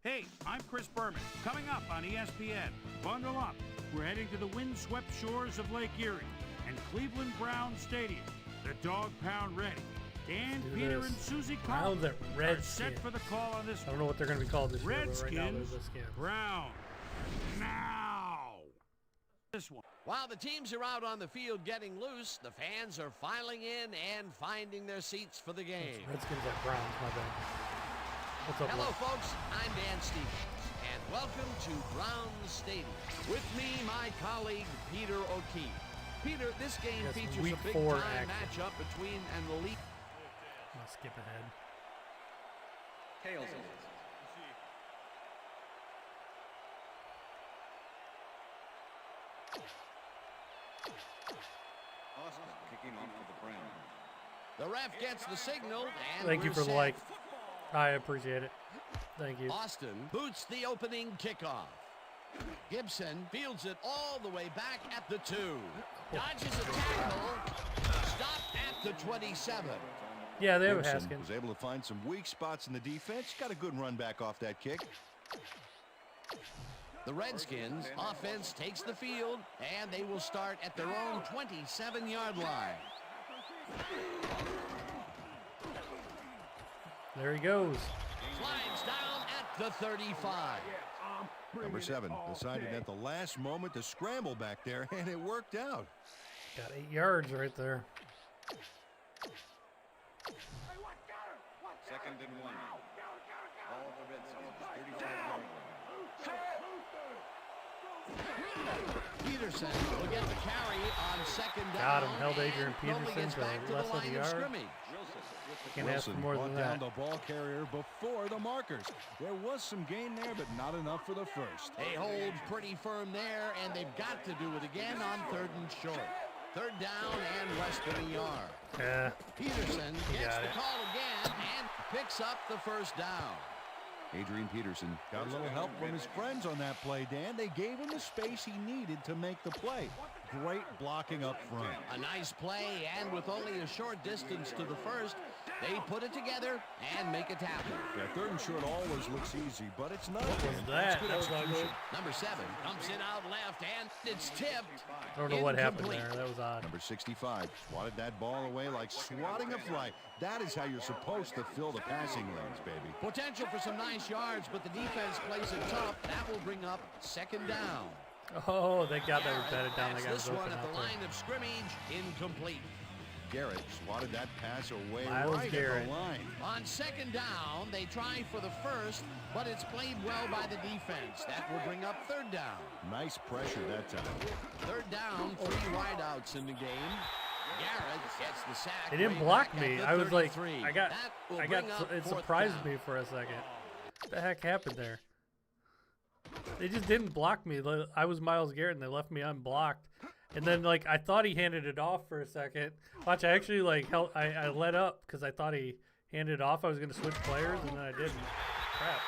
Hey, I'm Chris Berman. Coming up on ESPN, bundle up. We're heading to the windswept shores of Lake Erie and Cleveland Browns Stadium. The Dog Pound ready. Dan, Peter, and Susie Collins are set for the call on this one. I don't know what they're going to be called this year, Redskins, but right now they're the Skins. Brown. Now. This one. While the teams are out on the field getting loose, the fans are filing in and finding their seats for the game. Redskins are Browns, my bad. What's up, Hello, Luke? folks. I'm Dan Stevens, and welcome to Browns Stadium. With me, my colleague, Peter O'Keefe. Peter, this game features a big-time matchup between an elite... I'll skip ahead. Tails. Austin kicking off for the Browns. The ref gets the signal, and Thank you for the like. I appreciate it. Thank you. Austin boots the opening kickoff. Gibson fields it all the way back at the 2. Dodges a tackle. Stopped at the 27. Yeah, they have Gibson Haskins. was able to find some weak spots in the defense. Got a good run back off that kick. The Redskins offense takes the field, and they will start at their own 27-yard line. There he goes. Slides down at the 35. Number 7 decided at the last moment to scramble back there, and it worked out. Got 8 yards right there. Second and 1. All the Redskins, 35-yard line. Peterson will get the carry on second down. Got him. Held Adrian Peterson to back to less the than a line of yard. scrimmage. Can't ask for more than down that. the ball carrier before the markers. There was some gain there, but not enough for the first. They hold pretty firm there, and they've got to do it again on 3rd and short. 3rd down and less than a yard. Yeah. Peterson gets the call again and picks up the first down. Adrian Peterson got a little help from his friends on that play, Dan. They gave him the space he needed to make the play. Great blocking up front. A nice play, and with only a short distance to the first, they put it together and make it happen. Yeah, 3rd and short always looks easy, but it's not. What was that? That was ugly. Number 7 comes in out left, and it's tipped. I don't know what happened there. That was odd. Number 65 swatted that ball away like swatting a fly. That is how you're supposed to fill the passing lanes, baby. Potential for some nice yards, but the defense plays it tough. That will bring up 2nd down. Oh, thank God that was batted down. They got this one open at the out line there. of scrimmage, incomplete. Garrett swatted that pass away Miles right Garrett. at the line. On 2nd down, they try for the first, but it's played well by the defense. That will bring up 3rd down. Nice pressure that time. 3rd down, 3 wideouts in the game. Garrett gets the sack. They didn't way block back at me. the I was like, 33. it surprised me for a second. What the heck happened there? They just didn't block me. I was Miles Garrett, and they left me unblocked. And then, like, I thought he handed it off for a second. Watch, I actually, like, I let up because I thought he handed it off. I was going to switch players, and then I didn't. Crap.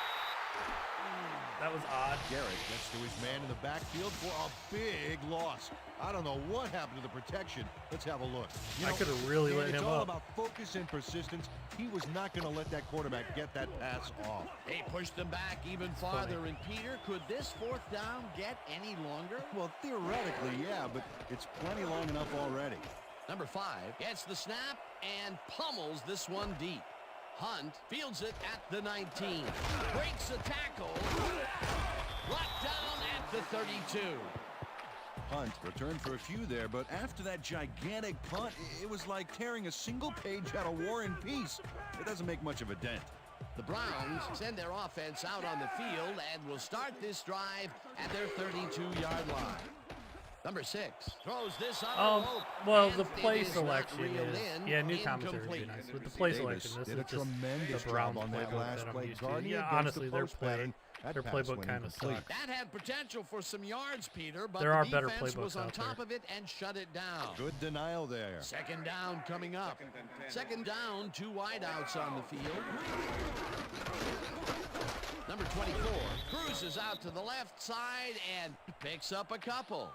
That was odd. Garrett gets to his man in the backfield for a big loss. I don't know what happened to the protection. Let's have a look. I could have really let him It's all up. about focus and persistence. He was not going to let that quarterback get that pass off. They pushed them back even farther. And Peter, could this 4th down get any longer? Well, theoretically, yeah, but it's plenty long enough already. Number 5 gets the snap and pummels this one deep. Hunt fields it at the 19. Breaks a tackle. Brought down at the 32. Hunt returned for a few there, but after that gigantic punt, it was like tearing a single page out of War and Peace. It doesn't make much of a dent. The Browns send their offense out on the field and will start this drive at their 32-yard line. Number 6 throws this on the rope. Well, the play selection is, yeah, new commentary would be nice. With the play Davis selection, this did is a just tremendous the Browns job on that playbook last that I'm play, used to. guarding Yeah, against honestly, the their post pattern. their That pass playbook went kind of incomplete. sucks. That had potential for some yards, Peter, but There are the better defense was playbooks on out top there. of it and shut it down. Good denial there. 2nd down coming up. 2nd down, 2 wideouts on the field. Number 24 cruises out to the left side and picks up a couple.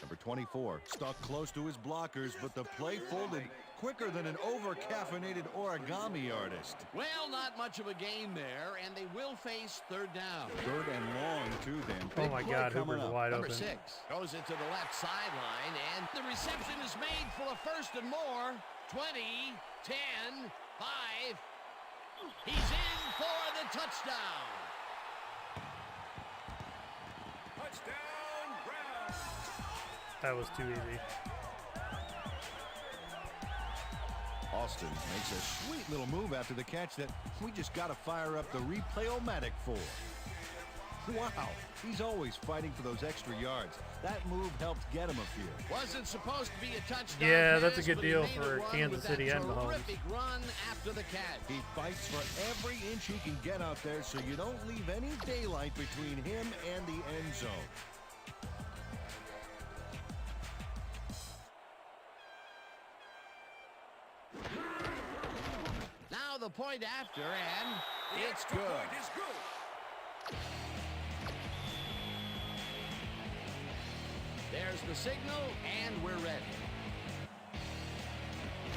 Number 24 stuck close to his blockers, but the play folded quicker than an over-caffeinated origami artist. Well, not much of a gain there, and they will face third down. Third and long, too, Dan. Oh, my God, Hooper's wide Number open. 6 goes it to the left sideline, and the reception is made for a first and more. 20, 10, 5. He's in for the touchdown. Touchdown, Browns. That was too easy. Austin makes a sweet little move after the catch that we just got to fire up the replay-o-matic for. Wow, he's always fighting for those extra yards. That move helped get him a few. Wasn't supposed to be a touchdown. Yeah, that's a pass, good but he deal made for a run Kansas with that City and Mahomes. terrific run after the catch. He fights for every inch he can get out there, so you don't leave any daylight between him and the end zone. Now the point after, and it's good. There's the signal, and we're ready.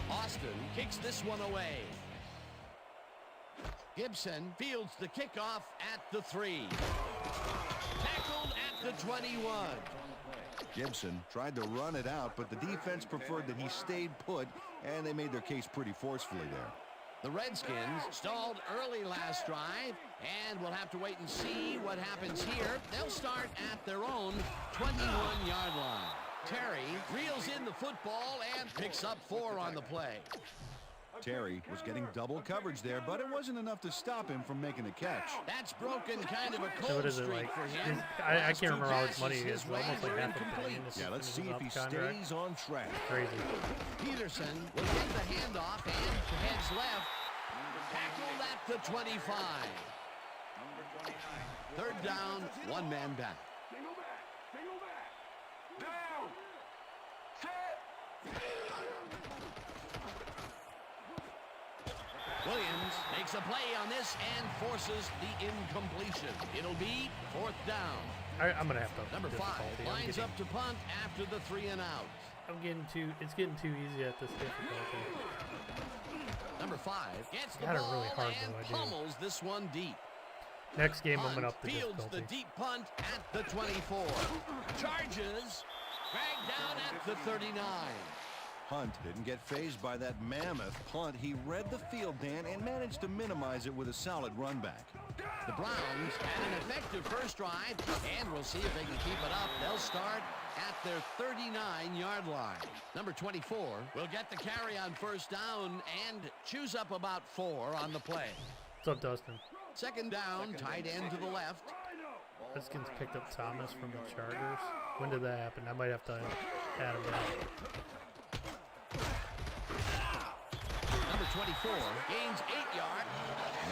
Austin kicks this one away. Gibson fields the kickoff at the 3. Tackled at the 21. Gibson tried to run it out, but the defense preferred that he stayed put, and they made their case pretty forcefully there. The Redskins stalled early last drive, and we'll have to wait and see what happens here. They'll start at their own 21-yard line. Terry reels in the football and picks up 4 on the play. Terry was getting double coverage there, but it wasn't enough to stop him from making the catch. That's broken kind of a So cold what is it streak like? for him. I can't remember how much money he is. His Almost like were half a incomplete. billion. This Yeah, let's is see his if he contract. stays on track. Crazy. Peterson will get the handoff and heads left. Tackled at the 25. Third down, one man back. Down. Set. Williams makes a play on this and forces the incompletion. It'll be fourth down. I'm gonna have to. Number 5 lines up to punt after the 3 and out. It's getting too easy at this difficulty. Number 5 gets the Got it ball really hard, and though, I do. pummels this one deep. Next game, I'm Hunt gonna up the fields difficulty. the deep punt at the 24. Charges, dragged down at the 39. Hunt didn't get fazed by that mammoth punt. He read the field, Dan, and managed to minimize it with a solid run back. The Browns had an effective first drive, and we'll see if they can keep it up. They'll start at their 39-yard line. Number 24 will get the carry on first down and chews up about 4 on the play. What's up, Dustin? Second down, tight end to the left. Redskins picked up Thomas from the Chargers. When did that happen? I might have to add him in. Number 24 gains 8 yards.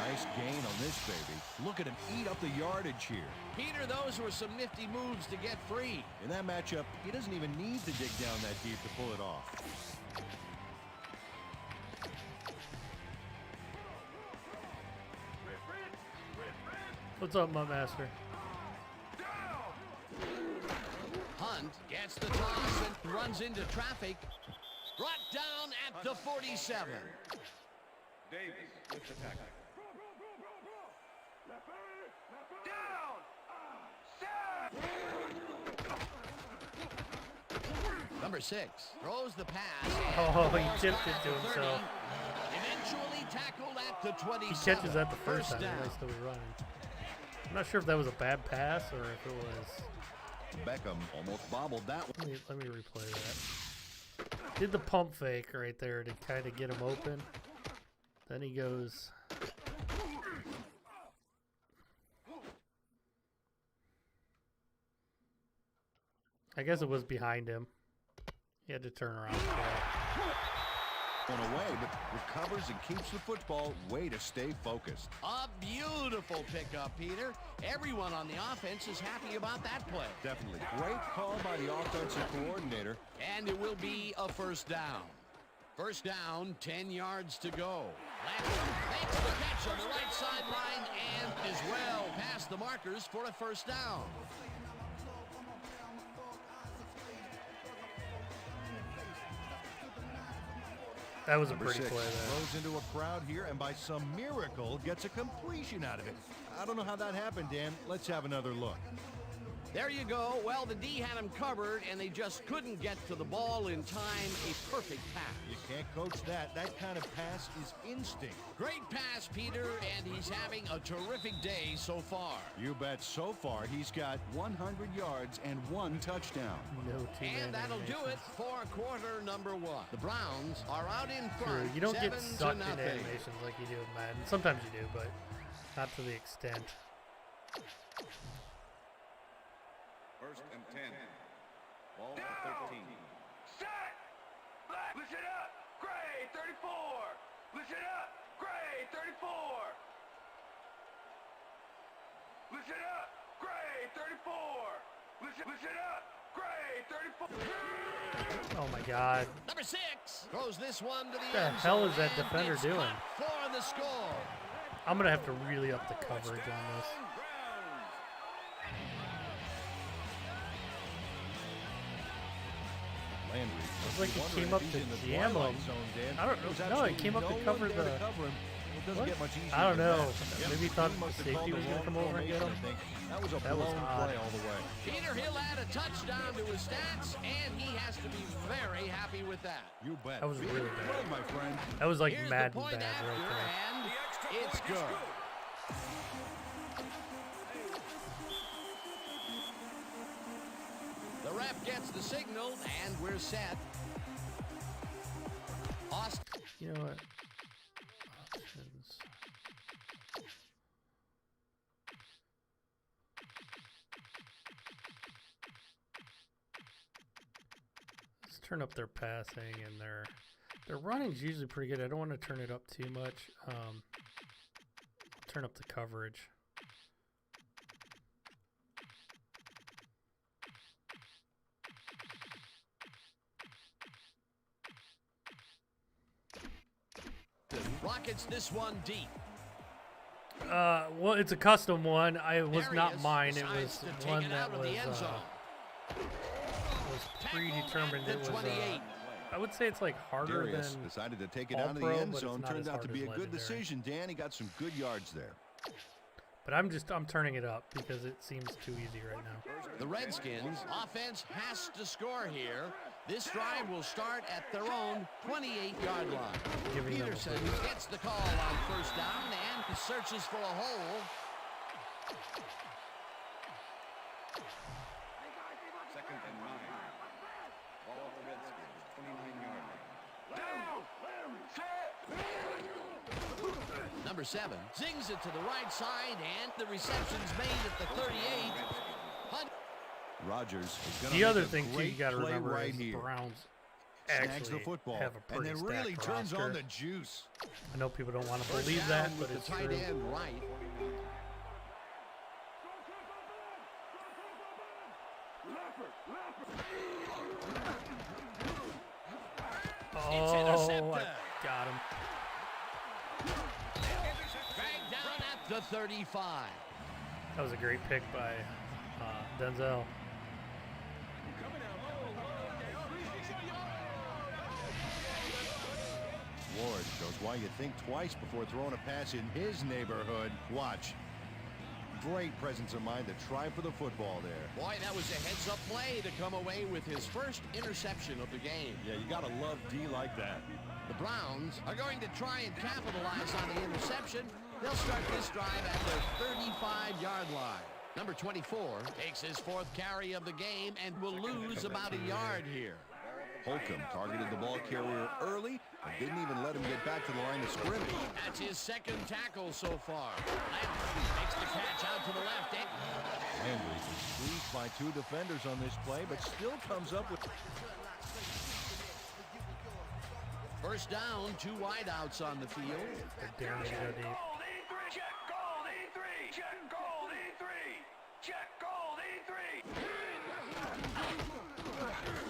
Nice gain on this baby. Look at him eat up the yardage here. Peter, those were some nifty moves to get free. In that matchup, he doesn't even need to dig down that deep to pull it off. What's up, my master? Hunt gets the toss and runs into traffic. Brought down at the 47. Davis with the tackle. Number 6 throws the pass. Oh, he tipped it to himself. Eventually tackled at the 27. He catches that the first time. down. He'll still be running. I'm not sure if that was a bad pass or if it was. Beckham almost bobbled that one. Let me replay that. Did the pump fake right there to kind of get him open. Then he goes. I guess it was behind him. He had to turn around. One away, but recovers and keeps the football. Way to stay focused. A beautiful pickup, Peter. Everyone on the offense is happy about that play. Definitely. Great call by the offensive coordinator. And it will be a first down. First down, 10 yards to go. Landry makes the catch on the right sideline and is well past the markers for a first down. That was a Number pretty 6 play there. throws into a crowd here and by some miracle gets a completion out of it. I don't know how that happened, Dan. Let's have another look. There you go. Well, the D had him covered, and they just couldn't get to the ball in time. A perfect pass. You can't coach that. That kind of pass is instinct. Great pass, Peter, and he's having a terrific day so far. You bet. So far, he's got 100 yards and 1 touchdown. No two-man And that'll do it animations. for quarter number 1. The Browns are out in front. True. You don't get 7-0. sucked into animations like you do in Madden. Sometimes you do, but not to the extent. First and 10. Ball at 13. Set! Listen up! Grade 34! Listen up! Grade 34! Listen up! Grade 34! Listen up! Grade 34! Oh my God. Number 6 throws this one to the What the end hell zone, is that and defender it's doing? caught for the score. I'm gonna have to really up the coverage on this. Landry. It's like he came up to jam him. I don't know. No, he came up to cover the. What? I don't know. Maybe he thought the safety was gonna come over and get him. That was a That was blown odd. play all the way. Peter, he'll add a touchdown to his stats, and he has to be very happy with that. You bet. That was Big really play, bad. my friend. That was like Here's Madden the point bad after, right there. and it's good. The ref gets the signal, and we're set. Austin. You know what? Options. Let's turn up their passing and their running's usually pretty good. I don't want to turn it up too much. Turn up the coverage. Rockets this one deep. Well, it's a custom one. It was There he not is. mine. It Decides was to take one it that out of was the end zone. predetermined. Tackled at It the was. 28. I would say it's like harder Darius than. decided to take it All out of Pro, the end but it's zone. not Turned as out to hard be as a good Legendary. decision, Dan. He got some good yards there. But I'm turning it up because it seems too easy right now. The Redskins offense has to score here. This drive will start at their own 28-yard line. Giving them a Peterson boost. gets the call on first down and searches for a hole. Second and 9. Ball at the Redskins, 29-yard line. Number 7 zings it to the right side, and the reception's made at the 38. Hunt. Rodgers is going The to other make a thing too you great got to play remember right is the here. Browns Snags actually the football have a and pretty then really stacked turns roster. on the juice. I know people don't want to First believe down that, with but it's the tight true. end right. Oh, I got him. Dragged down at the 35. That was a great pick by Denzel. Ward shows why you think twice before throwing a pass in his neighborhood. Watch. Great presence of mind to try for the football there. Boy, that was a heads-up play to come away with his first interception of the game. Yeah, you got to love D like that. The Browns are going to try and capitalize on the interception. They'll start this drive at their 35-yard line. Number 24 takes his 4th carry of the game and will lose about a yard here. Holcomb targeted the ball carrier early and didn't even let him get back to the line of scrimmage. That's his 2nd tackle so far. Landry makes the catch out to the left. Landry is squeezed by 2 defenders on this play, but still comes up with... First down, 2 wideouts on the field. They're daring me to go deep. Gold E3. Check gold E3. Check gold E3. Check gold E3.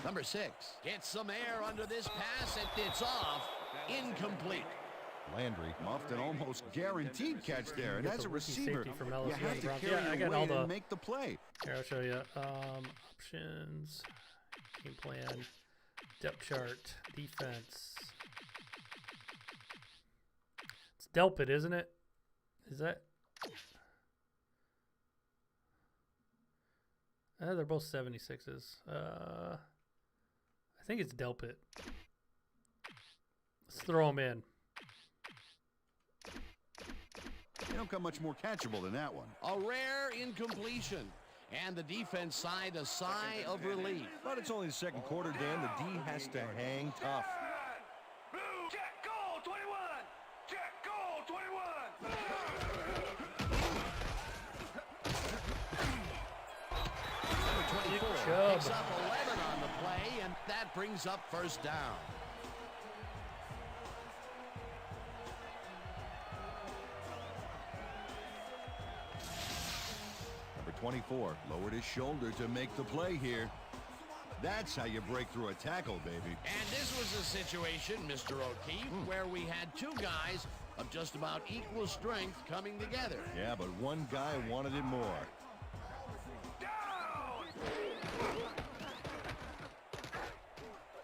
Number 6 gets some air under this pass, and it's off. Incomplete. Landry muffed an almost guaranteed catch there, and Get as the a rookie receiver, safety from you LSU have to Browns. carry Yeah, I your got all weight the. and make the play. Here, I'll show you. Options, game plan, depth chart, defense. Delpit, isn't it? Is that? They're both 76s. I think it's Delpit. Let's throw them in. They don't come much more catchable than that one. A rare incompletion. And the defense side a sigh of relief. But it's only the second quarter, Dan. The D has to hang tough. Blue, check goal 21. Check goal 21. Number 24 picks up 11 on the play, and that brings up first down. Number 24 lowered his shoulder to make the play here. That's how you break through a tackle, baby. And this was a situation, Mr. O'Keefe, where we had two guys of just about equal strength coming together. Yeah, but one guy wanted it more.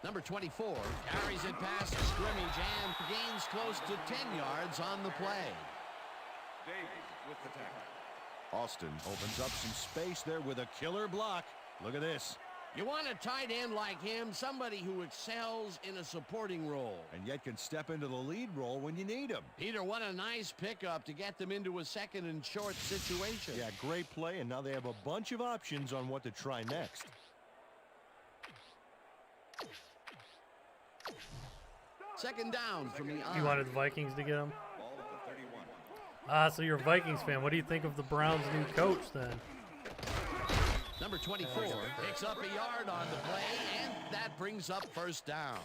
Number 24 carries it past the scrimmage and gains close to 10 yards on the play. Davis with the tackle. Austin opens up some space there with a killer block. Look at this. You want a tight end like him, somebody who excels in a supporting role. And yet can step into the lead role when you need him. Peter, what a nice pickup to get them into a second and short situation. Yeah, great play, and now they have a bunch of options on what to try next. Second down from the You wanted the Vikings to get him? Ball at the 31. Ah, so you're a Vikings fan. What do you think of the Browns' new coach then? Number 24 picks up a yard on the play, and that brings up first down.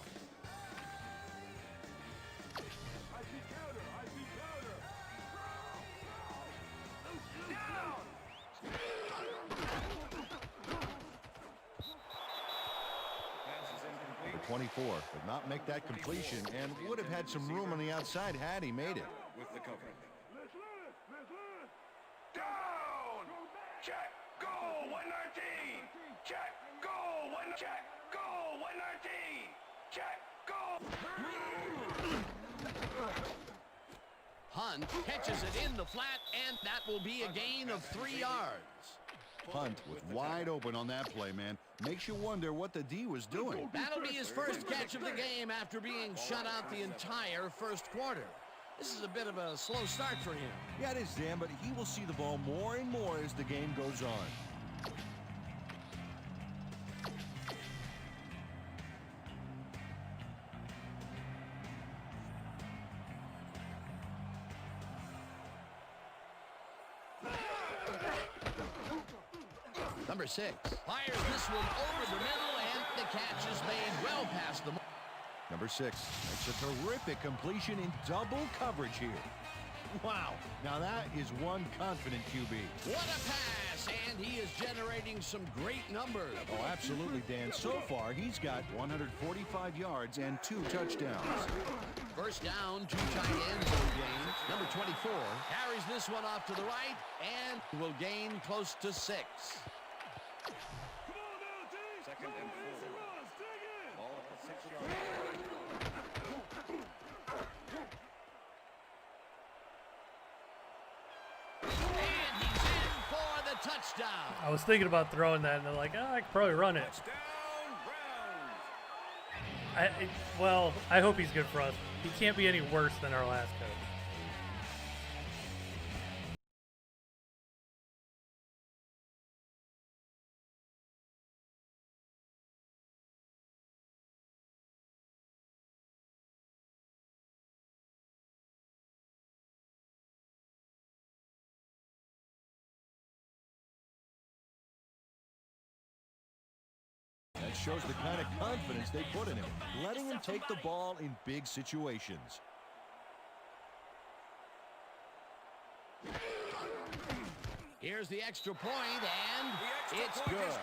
Number 24 did not make that completion and would have had some room on the outside had he made it. With the coverage. Down. Check goal 119. Check goal 1. Check goal 119. Check goal. Hunt catches it in the flat, and that will be a gain of 3 yards. Hunt was wide open on that play, man. Makes you wonder what the D was doing. That'll be his first catch of the game after being shut out the entire first quarter. This is a bit of a slow start for him. Yeah, it is, Dan, but he will see the ball more and more as the game goes on. Number 6 fires this one over the middle, and the catch is made well past the mark. Number 6 makes a terrific completion in double coverage here. Wow, now that is one confident QB. What a pass, and he is generating some great numbers. Oh, absolutely, Dan. So far, he's got 145 yards and 2 touchdowns. First down, 2 tight ends will gain. Number 24 carries this one off to the right and will gain close to 6. Second and 4. Ball at the 6-yard line. And he's in for the touchdown. I was thinking about throwing that, and they're like, oh, I could probably run it. Touchdown, Browns. Well, I hope he's good for us. He can't be any worse than our last coach. That shows the kind of confidence they put in him, letting him take the ball in big situations. Here's the extra point, and it's good.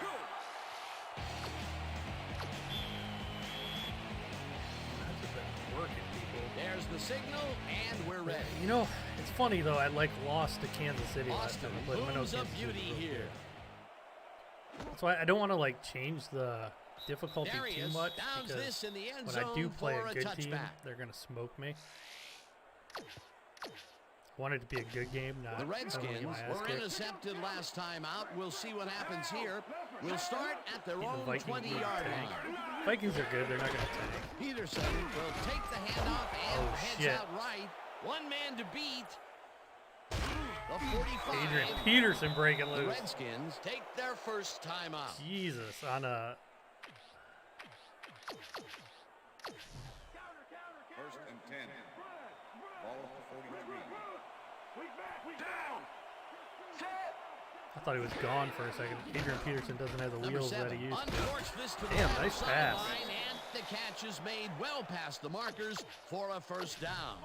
There's the signal, and we're ready. You know, it's funny though. I lost to Kansas City last Austin time I played them. I know moves Kansas up City's beauty really here. good. That's why I don't want to change the difficulty There he too is. much, Downs because this in the end when zone I do play for a a good touchback. team, they're gonna smoke me. Want it to be a good game, not The Redskins I don't wanna get my ass were kicked. intercepted last time out. We'll see what happens here. We'll start at their own Vikings 20-yard tank. line. Vikings are good. They're not going to tank. Peterson will take the handoff and Oh, heads shit. out right. One man to beat. The 45. Adrian Peterson breaking The loose. Redskins take their first time out. Jesus, on a First and 10. Ball at the 43. Down. Set. I thought he was gone for a second. Adrian Peterson doesn't have the Number wheels that 7 he used to. uncorks this to the Damn, nice outside pass. line, and the catch is made well past the markers for a first down.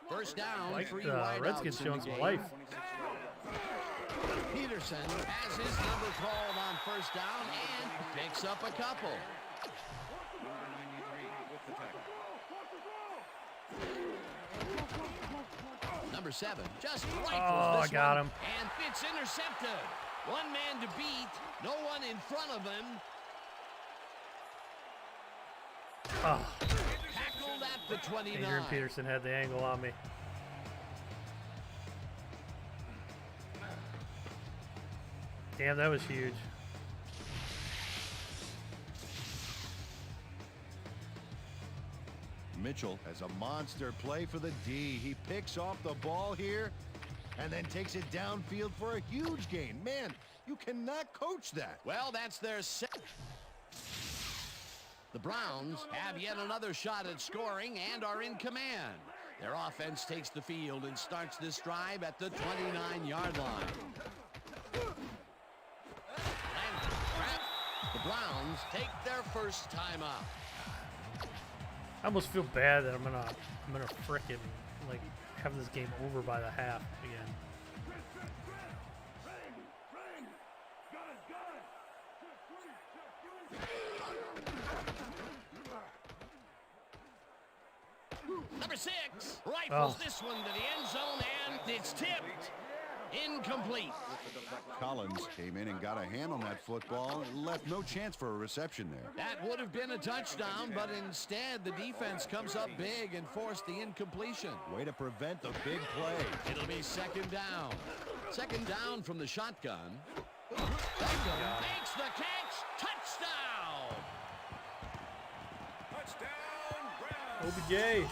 First down, Like 3 the wideouts Redskins in showing the some game. life. 26-yard line. Peterson has his number called on first down and picks up a couple. Number 93 with the tackle. Number 7 just rifles Oh, this I got one, him. and Fitz intercepted. One man to beat, no one in front of him. Oh, Tackled at the 29. Adrian Peterson had the angle on me. Damn, that was huge. Mitchell has a monster play for the D. He picks off the ball here and then takes it downfield for a huge gain. Man, you cannot coach that. Well, that's their set. The Browns have yet another shot at scoring and are in command. Their offense takes the field and starts this drive at the 29-yard line. Landon Trapp. The Browns take their first time out. I almost feel bad that I'm gonna frickin' like have this game over by the half again. Number 6 rifles Oh. this one to the end zone, and it's tipped. Incomplete. Collins came in and got a hand on that football. Left no chance for a reception there. That would have been a touchdown, but instead the defense comes up big and forced the incompletion. Way to prevent the big play. It'll be second down. Second down from the shotgun. Beckham makes the catch. Touchdown. Touchdown, Browns. OBJ.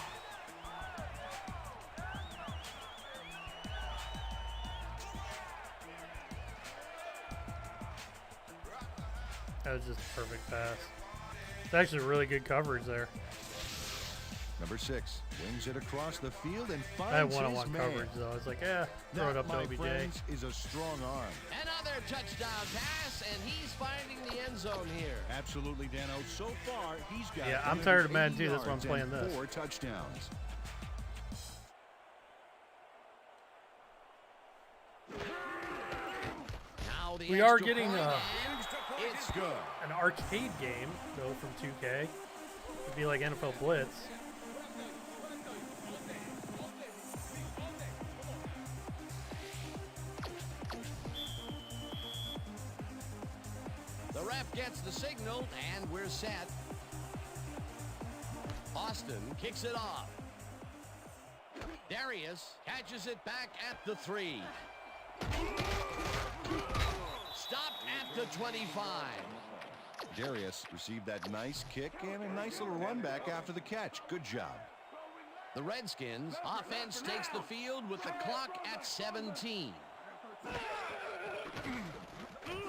That was just a perfect pass. It's actually really good coverage there. Number 6 wings it across the field and finds I had his one-on-one man. coverage though. I was like, yeah, throw it That, up to my OBJ. friends, is a strong arm. Another touchdown pass, and he's finding the end zone here. Absolutely, Dano. So far, he's got Yeah, I'm tired of 380 Madden too. That's why I'm yards playing and this. 4 touchdowns. Now the We are extra getting, point, and it's good. An arcade game though from 2K. It'd be like NFL Blitz. The ref gets the signal, and we're set. Austin kicks it off. Darius catches it back at the 3. Stopped at the 25. Darius received that nice kick and a nice little run back after the catch. Good job. The Redskins offense takes the field with the clock at 17.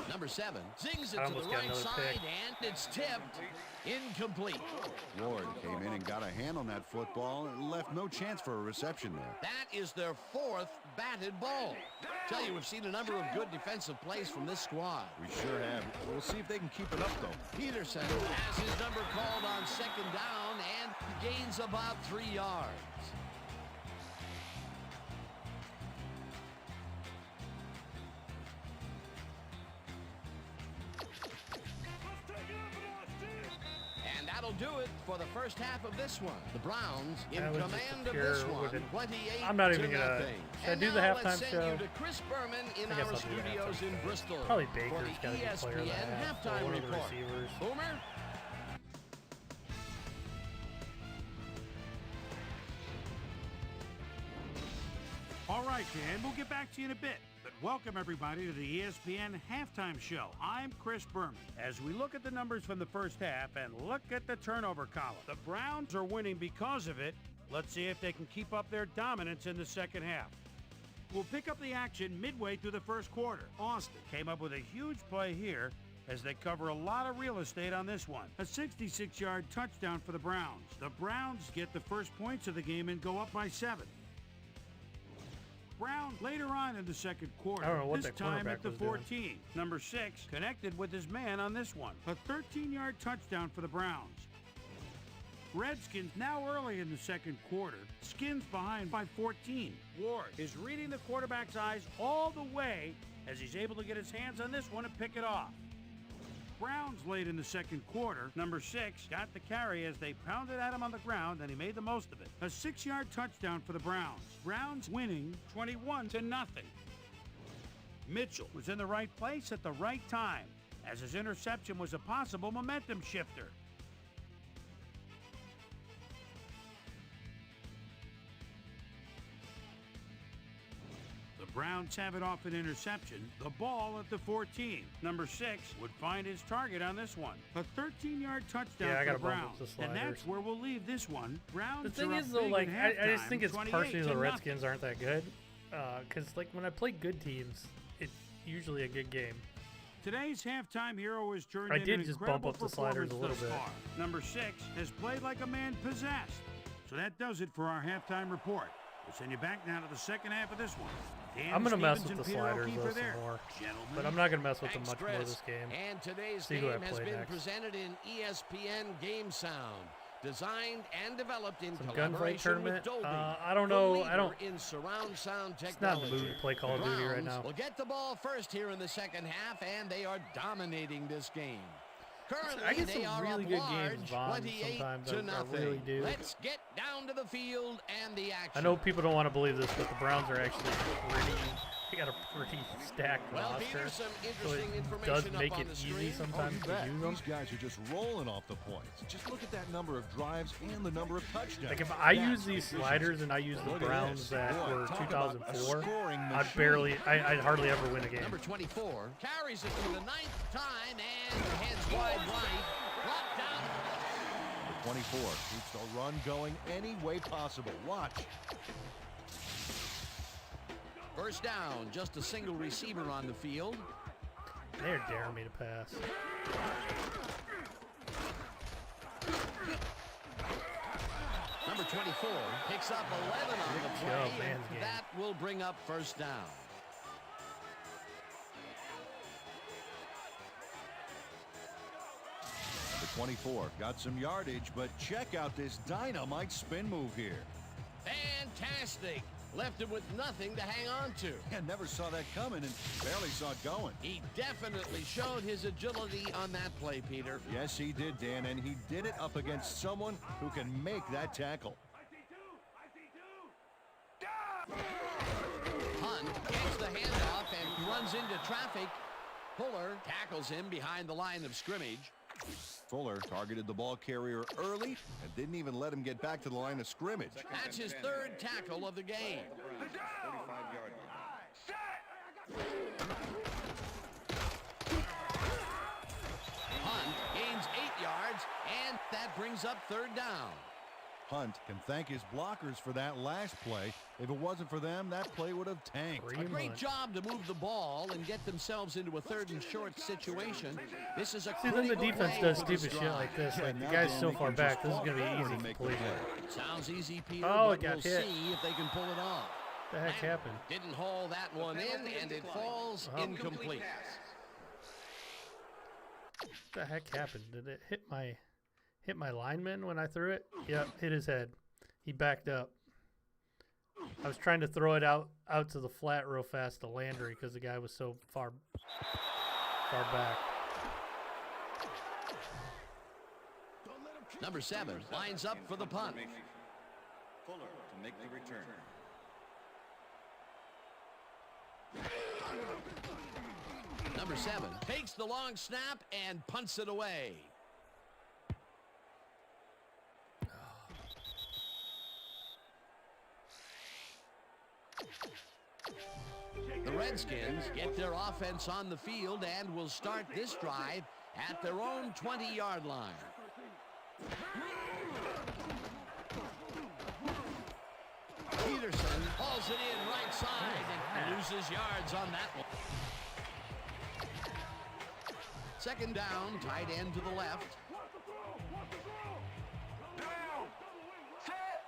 Number 7 zings it I to the almost got right another side, pick. and it's tipped. Incomplete. Ward came in and got a hand on that football and left no chance for a reception there. That is their 4th batted ball. Tell you, we've seen a number of good defensive plays from this squad. We sure have. We'll see if they can keep it up, though. Peterson has his number called on second down and gains about 3 yards. And that'll do it for the first half of this one. The Browns in That was just command a of pure this one, wooden- 28 I'm not even to gonna- nothing. should I And do the now let's halftime send show? you to Chris Berman in I guess our I'll do the studios halftime in show. Bristol Probably for Baker's the got to be player of the ESPN half. halftime One of the report. receivers. Boomer? All right, Dan, we'll get back to you in a bit. But welcome, everybody, to the ESPN Halftime Show. I'm Chris Berman. As we look at the numbers from the first half and look at the turnover column, the Browns are winning because of it. Let's see if they can keep up their dominance in the second half. We'll pick up the action midway through the first quarter. Austin came up with a huge play here as they cover a lot of real estate on this one. A 66-yard touchdown for the Browns. The Browns get the first points of the game and go up by 7. Brown later on in the second quarter, I don't know what this that time cornerback at the was doing. 14. Number 6 connected with his man on this one. A 13-yard touchdown for the Browns. Redskins now early in the second quarter. Skins behind by 14. Ward is reading the quarterback's eyes all the way as he's able to get his hands on this one and pick it off. Browns late in the second quarter. Number 6 got the carry as they pounded at him on the ground, and he made the most of it. A 6-yard touchdown for the Browns. Browns winning 21-0. Mitchell was in the right place at the right time as his interception was a possible momentum shifter. The Browns have it off an interception. The ball at the 14. Number 6 would find his target on this one. A 13-yard touchdown for the Browns. And that's where we'll leave this one. Browns The thing are is, up though, big like, at I just halftime, think it's partially the 28-0. Redskins aren't that good. Because, like, when I play good teams, it's usually a good game. Today's halftime hero has turned I in did an just incredible bump up the sliders a little performance thus bit. far. Number 6 has played like a man possessed. So that does it for our halftime report. We'll send you back now to the second half of this one. Dan I'm going to mess Stevens with the and Peter sliders, O'Keefe though, are there. some more. Gentlemen, But I'm not going to mess with them Thanks, much more Chris. this game. And today's See who I game has play been next. presented in ESPN Game Sound. Designed and developed in Some gunfight collaboration tournament. with Dolby. I don't the know. leader I don't. in surround sound It's not in technology. the mood to play Call of Duty right now. Will get the ball first here in the second half, and they are dominating this game. Currently, I get they some are really up good large, games, Vaughn, 28 sometimes. to I nothing. really do. Let's get down to the field and the action. I know people don't want to believe this, but the Browns are actually pretty. They got a pretty stacked Well, roster, Peter, some so interesting it information does up make on it the easy screen. sometimes You to bet. use them. These guys are just rolling off the points. Just look at that number of drives and the number of touchdowns. Like if I That's use these sliders and I use the Look at Browns this. that Boy, were talk about a 2004, scoring I'd hardly ever win a game. Number 24 carries it for the 9th time and heads wide right. Brought down. The 24 keeps the run going any way possible. Watch. First down, just a single receiver on the field. They're daring me to pass. Number 24 picks up 11 on the Good play, job, and man's game. that will bring up first down. The 24 got some yardage, but check out this dynamite spin move here. Fantastic. Left him with nothing to hang on to. Yeah, never saw that coming and barely saw it going. He definitely showed his agility on that play, Peter. Yes, he did, Dan, and he did it up against someone who can make that tackle. Hunt gets the handoff and runs into traffic. Fuller tackles him behind the line of scrimmage. Fuller targeted the ball carrier early and didn't even let him get back to the line of scrimmage. That's his 3rd tackle of the game. 45-yard Hunt gains 8 yards, and that brings up 3rd down. Hunt can thank his blockers for that last play. If it wasn't for them, that play would have tanked. A great job to move the ball and get themselves into a 3rd and short situation. This is a See, then the critical defense play does for this stupid shit drive. like this. Yeah, Like the now guy's Dan, so they far can back, just this is walk gonna be forward easy and make the completion. play. Sounds easy, Peter, Oh, but it got we'll hit. see if they can pull it off. What the heck happened? Didn't haul that one in, and it falls incomplete. What the heck happened? Did it hit my lineman when I threw it? Yep, hit his head. He backed up. I was trying to throw it out to the flat real fast to Landry because the guy was so far back. Number 7 lines up for the punt. Fuller to make the return. Number 7 takes the long snap and punts it away. The Redskins get their offense on the field and will start this drive at their own 20-yard line. Peterson hauls it in right side and loses yards on that one. Second down, tight end to the left. Down. Set.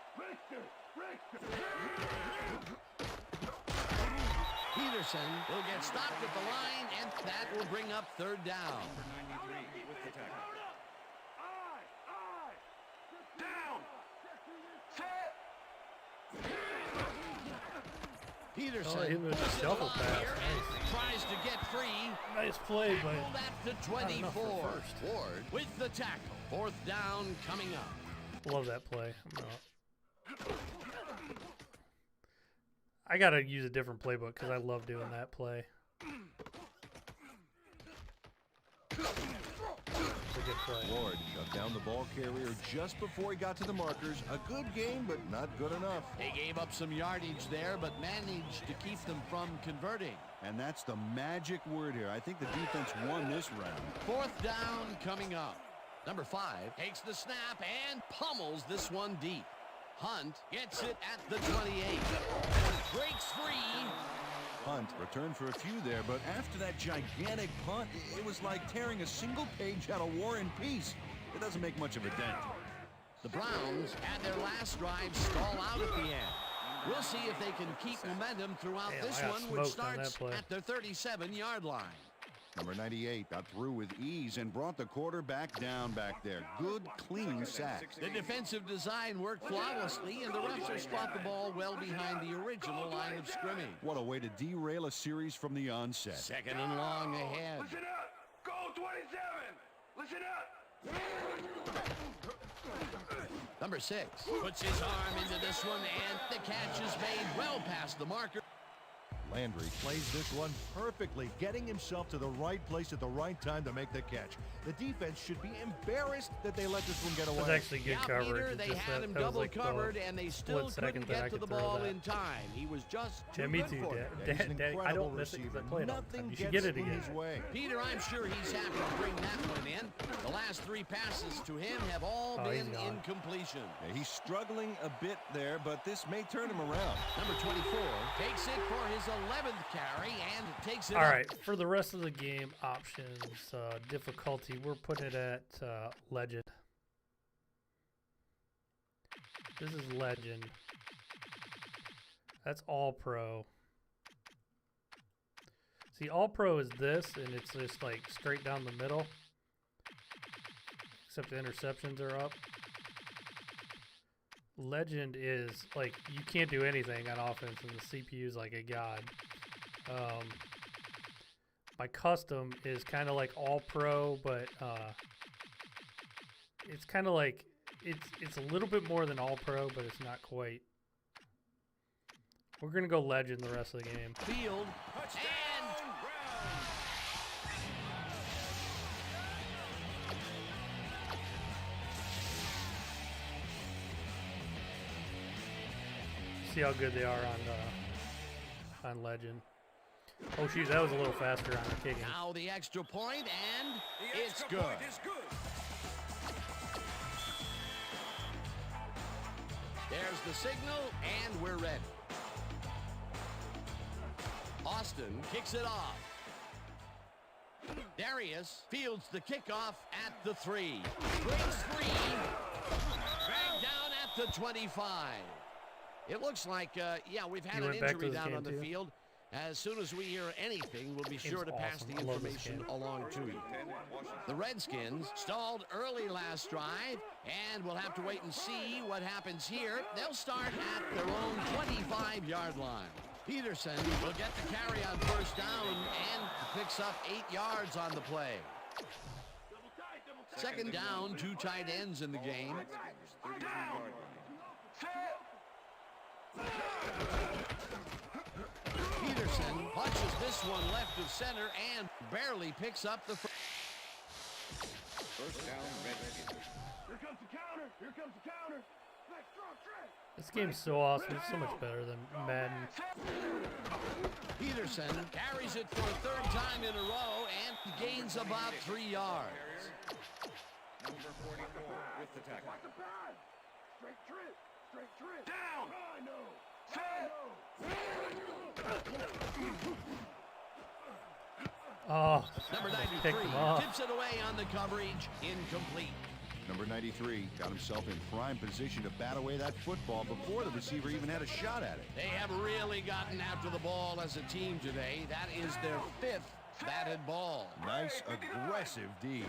Peterson will get stopped at the line, and that will bring up third down. Number 93 with the tackle. Down. Set. Peterson Oh, he was a pulls it shuffle along pass. here and tries to get free. Nice play, but Tackled at the not enough for 24. first. Ward with the tackle. Fourth down coming up. love that play. I gotta use a different playbook because I love doing that play. It's a good play. Ward shut down the ball carrier just before he got to the markers. A good game, but not good enough. They gave up some yardage there, but managed to keep them from converting. And that's the magic word here. I think the defense won this round. Fourth down coming up. Number 5 takes the snap and pummels this one deep. Hunt gets it at the 28. Breaks free. Hunt returned for a few there, but after that gigantic punt, it was like tearing a single page out of War and Peace. It doesn't make much of a dent. The Browns had their last drive stall out at the end. We'll see if they can keep momentum throughout Damn, this I got one, which smoked on that starts play. at their 37-yard line. Number 98 got through with ease and brought the quarterback down back there. Good, clean sack. The defensive design worked flawlessly, and the refs spot the ball well behind the original line of scrimmage. What a way to derail a series from the onset. Second and long ahead. Listen up. Go 27. Listen up. Number 6 puts his arm into this one, and the catch is made well past the marker. Landry plays this one perfectly, getting himself to the right place at the right time to make the catch. The defense should be embarrassed that they let this one get It was away. actually good Yeah, coverage. Peter, It's they just had that- him that was double like the covered, and they still split second couldn't that I get to could the throw ball that. in time. He was just too Yeah, me good too, for Dad. it. Yeah, he's an Daddy, I incredible don't miss it because I receiver. play it all the Nothing time. You should gets get it in again. his way. Peter, I'm sure he's happy to bring that one in. The last 3 passes to him have all Oh, he's been gone. incompletion. Yeah, he's struggling a bit there, but this may turn him around. Number 24 takes it for his 11th carry and takes it All up. right, for the rest of the game options, difficulty, we're putting it at Legend. This is Legend. That's All Pro. See, All Pro is this, and it's just like straight down the middle. Except the interceptions are up. Legend is like you can't do anything on offense, and the CPU is like a god. My custom is kind of like All Pro, but it's kind of like it's a little bit more than All Pro, but it's not quite. We're gonna go Legend the rest of the game. Field and See how good they are on Legend. Oh, shoot, that was a little faster on the kicking. now the extra point, and The it's extra good. point is good. There's the signal, and we're ready. Austin kicks it off. Darius fields the kickoff at the 3. Breaks free. Dragged down at the 25. It looks like, yeah, we've had You an went back to injury this down game on the too? field. As soon as we hear anything, we'll be sure to pass awesome. the I love this information game. along to you. 10, Washington. The Redskins stalled early last drive, and we'll have to wait and see what happens here. They'll start at their own 25-yard line. Peterson will get the carry on first down and picks up 8 yards on the play. Second down, 2 tight ends in the game. Redskins, 33-yard line. Peterson punches this one left of center and barely picks up the First down, Redskins. Here comes the counter. Here comes the counter. Let's go. This game's so awesome. It's so much better than Madden. Peterson carries it for a third time in a row and gains about 3 yards. Number 44 with the tackle. Down. Oh, Number picked 93 him off. tips it away on the coverage, incomplete. Number 93 got himself in prime position to bat away that football before the receiver even had a shot at it. They have really gotten after the ball as a team today. That is their 5th batted ball. Nice, aggressive D.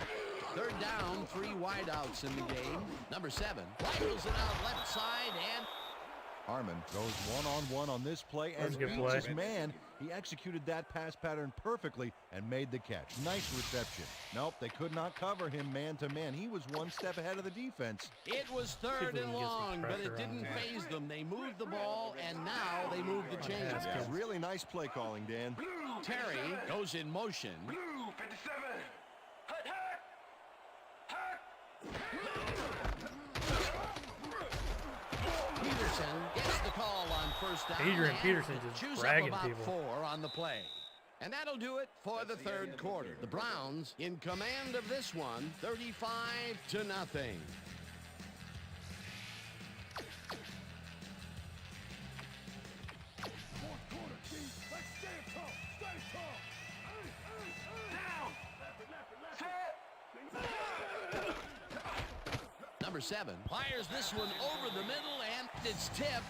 Third down, 3 wideouts in the game. Number 7 rifles it out left side, and Harmon goes one-on-one on this play and That's a good beats play. his man. He executed that pass pattern perfectly and made the catch. Nice reception. Nope, they could not cover him man-to-man. He was one step ahead of the defense. it was See if third we and can get some long, but pressure it on didn't him. phase them. They moved the ball, and now they move the chains. Yeah, really nice play calling, Dan. Terry goes in motion. Blue 57. Hut, hut. Peterson gets the call on first down. Adrian and Peterson just chews dragging up about people. 4 on the play. And that'll do it for the third quarter. The Browns in command of this one, 35-0. Number 7 fires this one over the middle, and it's tipped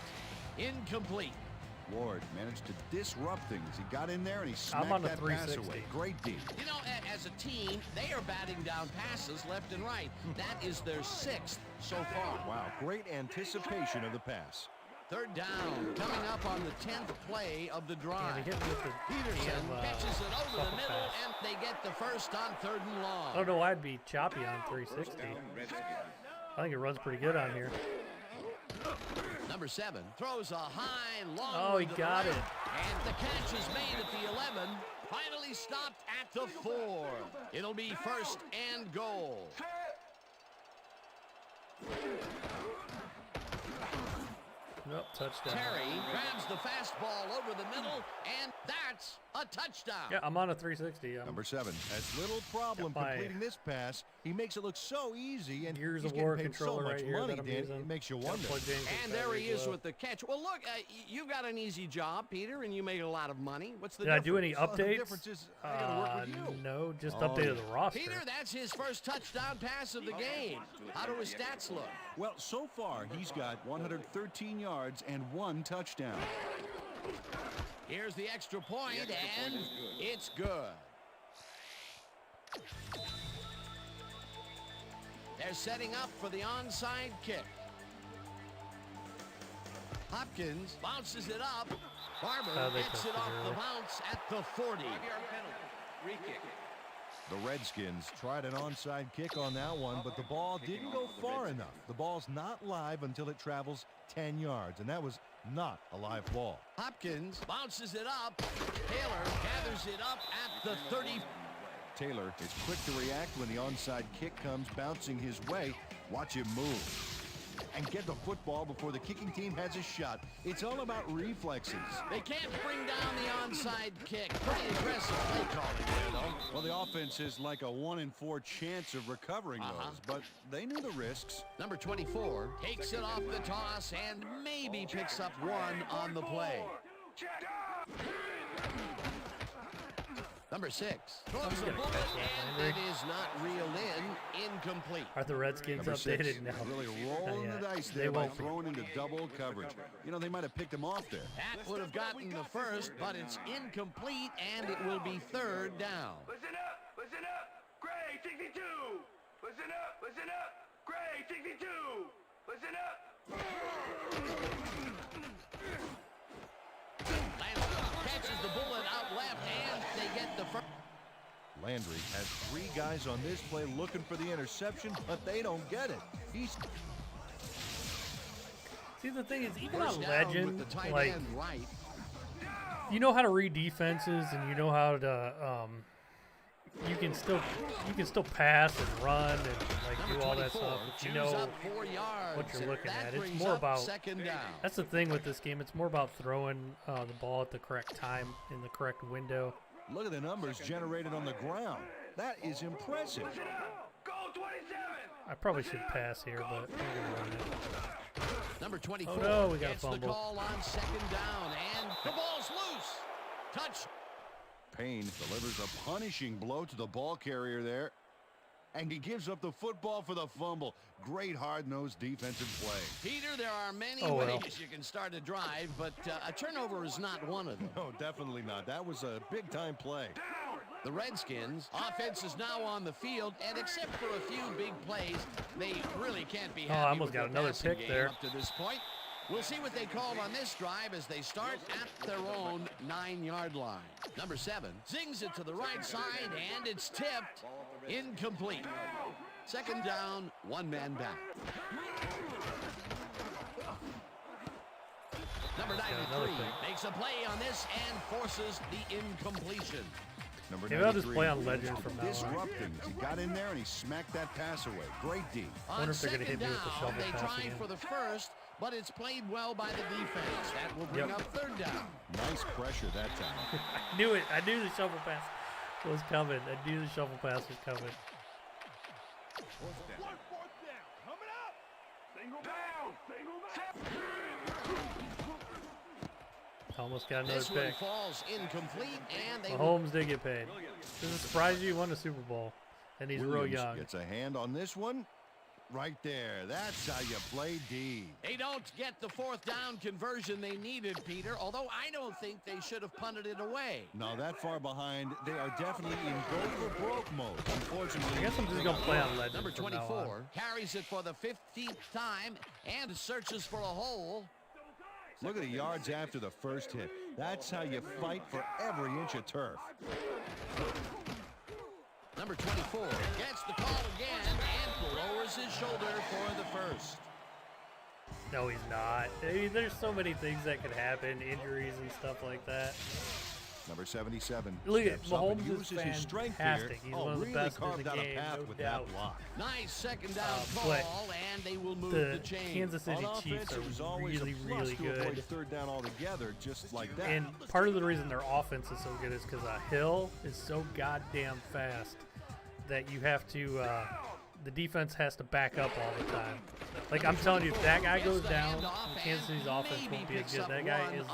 incomplete. Ward managed to disrupt things. He got in there and he I'm smacked on the that pass 360. away. Great D. You know, as a team, they are batting down passes left and right. That is their 6th so far. Wow, great anticipation of the pass. Third down, coming up on the 10th play of the Yeah, drive. they hit me with the Peterson damn, catches it over the buckle middle, pass. and they get the first on 3rd and I long. don't know why I'd be choppy on 360. I think it runs pretty good on here. Number 7 throws a high, long Oh, one he to the got right, it. And the catch is made at the 11. Finally stopped at the 4. It'll be 1st and goal. Nope, touchdown. Terry grabs the fastball over the middle, and that's a touchdown. Yeah, I'm on a 360. Number 7 has little problem Got my completing this pass. He makes it look so easy, and Gears he's of getting War paid so controller much right here money, that I'm Dan. using. It makes you Got wonder. plugged in 'cause And there he battery's is low. with the catch. Well, look, you got an easy job, Peter, and you made a lot of money. What's the Did I difference? do any Well, the updates? difference is I gotta work with you. No, just Oh, updated yeah. the roster. Peter, that's his first touchdown pass of the game. How do his stats look? Well, so far, he's got 113 yards and 1 touchdown. Here's the extra point, and it's good. They're setting up for the onside kick. Hopkins bounces it up. Barber they gets touched it it off the early. bounce at the 40. Free kick. The Redskins tried an onside kick on that one, but the ball didn't go far enough. The ball's not live until it travels 10 yards, and that was not a live ball. Hopkins bounces it up. Taylor gathers it up at the 30. Taylor is quick to react when the onside kick comes bouncing his way. Watch him move and get the football before the kicking team has a shot. It's all about reflexes. They can't bring down the onside kick. Pretty aggressive play calling there, though. Well, the offense is like a 1 in 4 chance of recovering those, but they knew the risks. Number 24 takes it off the toss and maybe picks up 1 on the play. Number 6 throws a bullet, and it is not reeled in. Incomplete. Are the Redskins Number 6 updated now? really rolling Not the yet. dice They there by won't be. throwing into double coverage. You know, they might have picked him off there. That would have gotten the first, but it's incomplete, and it will be 3rd down. Listen up! Listen up! Gray 62! Listen up! Listen up! Gray 62! Listen up! Landry catches the bullet out left, and they get the first. Landry has 3 guys on this play looking for the interception, but they don't get it. He's See, the thing is, even First on down Legend, with the tight like, end right. you know how to read defenses and you know how to you can still pass and run and like do all that stuff if you know what you're looking at. It's more about that's the thing with this game. It's more about throwing the ball at the correct time in the correct window. Look at the numbers generated on the ground. That is impressive. I probably should pass here, but I'm gonna run it. Number 24 oh no, we got a gets the fumble. call on second down, and the ball's loose. Touch. Payne delivers a punishing blow to the ball carrier there. And he gives up the football for the fumble. Great hard-nosed defensive play. Peter, there are many ways you can start a drive, but a turnover is not one of them. No, definitely not. That was a big-time play. The Redskins offense is now on the field, and except for a few big plays, they really can't be happy I almost with got their another passing pick game there. up to this point. We'll see what they call on this drive as they start at their own 9-yard line. Number 7 zings it to the right side, and it's tipped. Incomplete. Second down, one man back. Number 93 makes a play on this and forces the incompletion. Number Maybe I'll just play on Legend from now on. Disrupting. He got in there and he smacked that pass away. Great D. I wonder if they're going to hit me with the shovel they pass try again. for the first, but it's played well by the defense. That will bring up third down. Nice pressure that time. I knew it. I knew the shovel pass was coming. I knew the shovel pass was coming. Fourth down. Coming up. Single down. Single down. Almost got another This one pick. falls incomplete, and they Mahomes did get paid. Does it surprise you? He won a Super Bowl, and he's real young. Gets a hand on this one. Right there. That's how you play D. They don't get the fourth down conversion they needed, Peter, although I don't think they should have punted it away. Now that far behind, they are definitely in go for broke mode. Unfortunately, I guess I'm just going to play on Legend. Number from now on. 24 carries it for the 15th time and searches for a hole. Look at the yards after the first hit. That's how you fight for every inch of turf. Number 24 gets the call again and lowers his shoulder for the first. No, he's not. I mean, there's so many things that could happen, injuries and stuff like that. Number 77. Look at steps up and Mahomes is uses his strength here. fantastic. He's Oh, one of the really best in carved the out game, a path no with doubt. that block. Nice second down but call, and they will move The the chain. Kansas City On Chiefs offense, it was are always really, a plus really to avoid good. third down altogether, just like that. And part of the reason their offense is so good is because Hill is so goddamn fast that you have to, the defense has to back up all the time. Like, I'm telling you, if that guy goes down, Kansas City's offense won't be as good. That guy is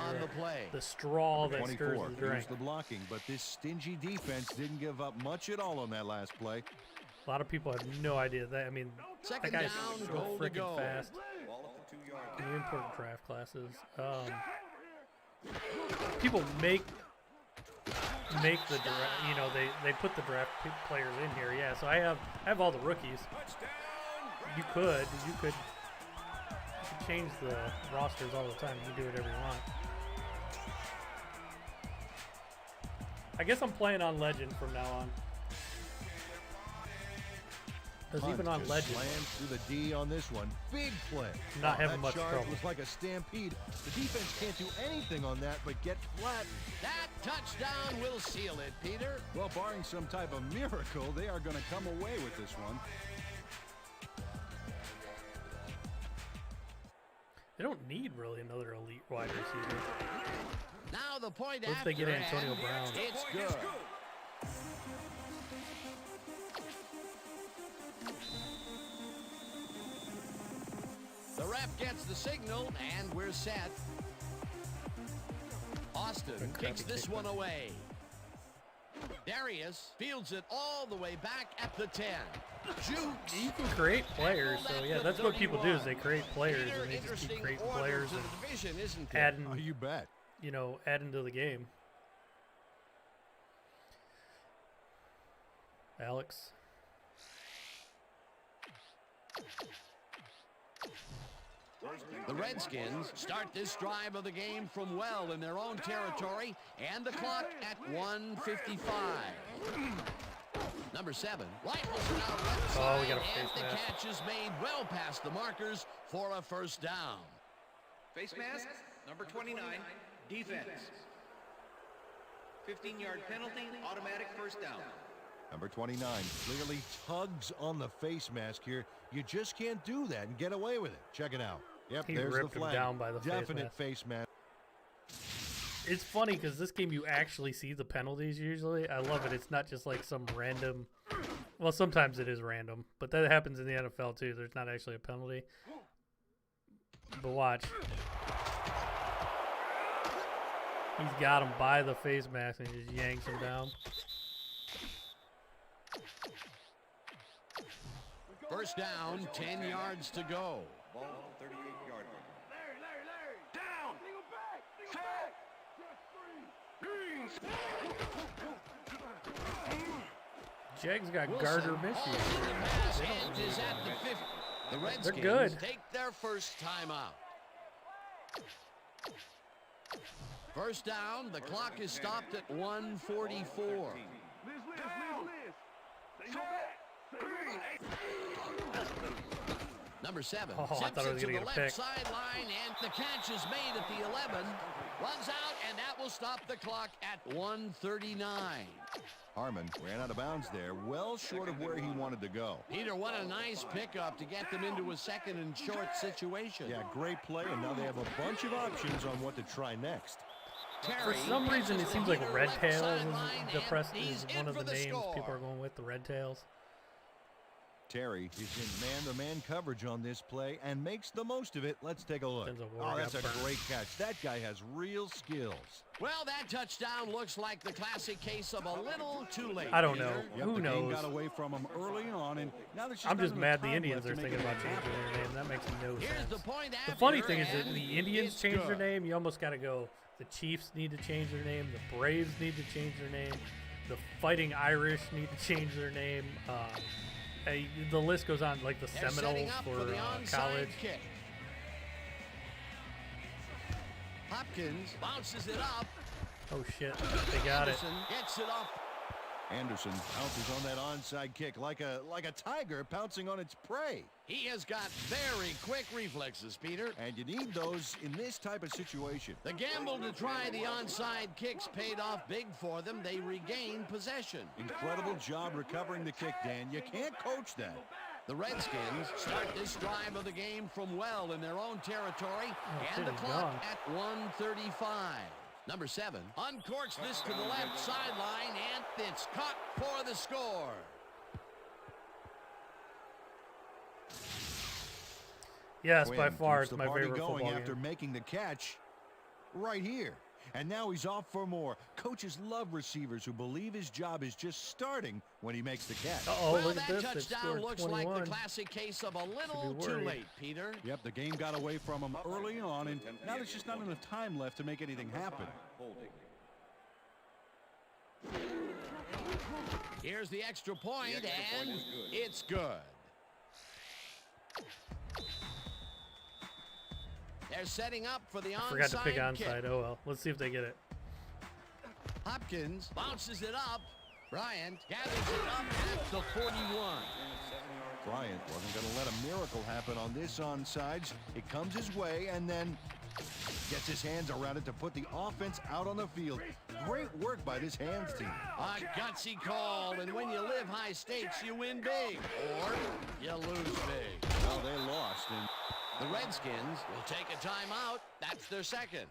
the straw that stirs 24 the drink. here's the blocking, but this stingy defense didn't give up much at all on that last play. A lot of people have no idea that. I mean, Second that guy's down, so goal to freaking go. fast. Ball at the 2-yard Can you import draft classes? People make the draft. You know, they put the draft players in here. Yeah, so I have all the rookies. You could change the rosters all the time. You can do whatever you want. I guess I'm playing on Legend from now on. Because even on Just Legend, slammed through the D on this one. Big play. Not having that much charge trouble. was like a stampede. The defense can't do anything on that but get flattened. That touchdown will seal it, Peter. Well, barring some type of miracle, they are going to come away with this one. they don't need really another elite wide receiver. Now the point What if after, they get Antonio and Brown? It's good. The ref gets the signal, and we're set. Austin kicks this one away. Darius fields it all the way back at the 10. Jukes. You can create players, so yeah, that's what people do is they create players and they just keep creating players and Division, isn't it? adding, Oh, you bet. you know, adding to the game. Alex. The Redskins start this drive of the game from well in their own territory, and the clock at 1:55. Number 7 rifles it out left Oh, we side, got a and face the mask. catch is made well past the markers for a first down. Face mask, number 29, defense. 15-yard penalty, automatic first down. Number 29 clearly tugs on the face mask here. You just can't do that and get away with it. Check it out. Yep, He there's the ripped him flag. down by the Definite face mask. It's funny because this game you actually see the penalties usually. I love it. It's not just like some random. Well, sometimes it is random, but that happens in the NFL too. There's not actually a penalty. But watch. He's got him by the face mask and just yanks him down. First down, 10 yards to go. Ball at the 38-yard line. Larry. Down. Single back. Set. Jags got Wilson, Gardner Minshew. the pass and is at the 50. The Redskins good. take their first timeout. First down, the clock is stopped at 1:44. Number 7 Oh, I zips thought I it was to gonna the get a left pick. sideline, and the catch is made at the 11. Runs out, and that will stop the clock at 1:39. Harmon ran out of bounds there, well short of where he wanted to go. Peter, what a nice pickup to get them into a second and short situation. Yeah, great play, and now they have a bunch of options on what to try next. For some reason, it seems like Red Tails is one of the names people are going with, the Red Tails. Terry is in man-to-man coverage on this play and makes the most of it. Let's take a look. Oh, that's a great catch. That guy has real skills. Well, that touchdown looks like the classic case of a little too late. I don't know. Yep, Who the game knows? got away from him early on, and now there's I'm not just enough mad the time Indians left are to thinking make about anything changing happen. their name. That makes no Here's sense. the point The after, funny thing is that and the Indians it's change their good. name. You almost got to go. The Chiefs need to change their name. The Braves need to change their name. The Fighting Irish need to change their name. The list goes on, like the They're setting Seminoles up for the onside college. kick. Hopkins bounces it up. Oh shit, they got it. Anderson gets it up. Anderson pounces on that onside kick like a tiger pouncing on its prey. He has got very quick reflexes, Peter. And you need those in this type of situation. The gamble to try the onside kicks paid off big for them. They regained possession. Incredible job recovering the kick, Dan. You can't coach that. The Redskins start this drive of the game from well in their own territory, and the shit, he's clock gone. at 1:35. Number 7 uncorks this to the left sideline, and it's caught for the score. Yes, by Quinn far, keeps it's the my party favorite going football after game. making the catch right here. And now he's off for more. Coaches love receivers who believe his job is just starting when he makes the catch. Uh-oh, Well, look at that this. They've touchdown scored looks 21. like the classic case of a little be too worried. late, Peter. Yep, the game got away from him early on, and now there's just not enough time left to make anything happen. Holding. Here's the extra point, The extra point and is good. it's good. They're setting up for the onside Forgot to pick onside. kick. Oh well. Let's see if they get it. Hopkins bounces it up. Bryant gathers it up at the 41. Bryant wasn't going to let a miracle happen on this onside. It comes his way and then gets his hands around it to put the offense out on the field. Great work by this hands team. A gutsy call, and when you live high stakes, you win big, or you lose big. Well, they lost, and The Redskins will take a timeout. That's their second.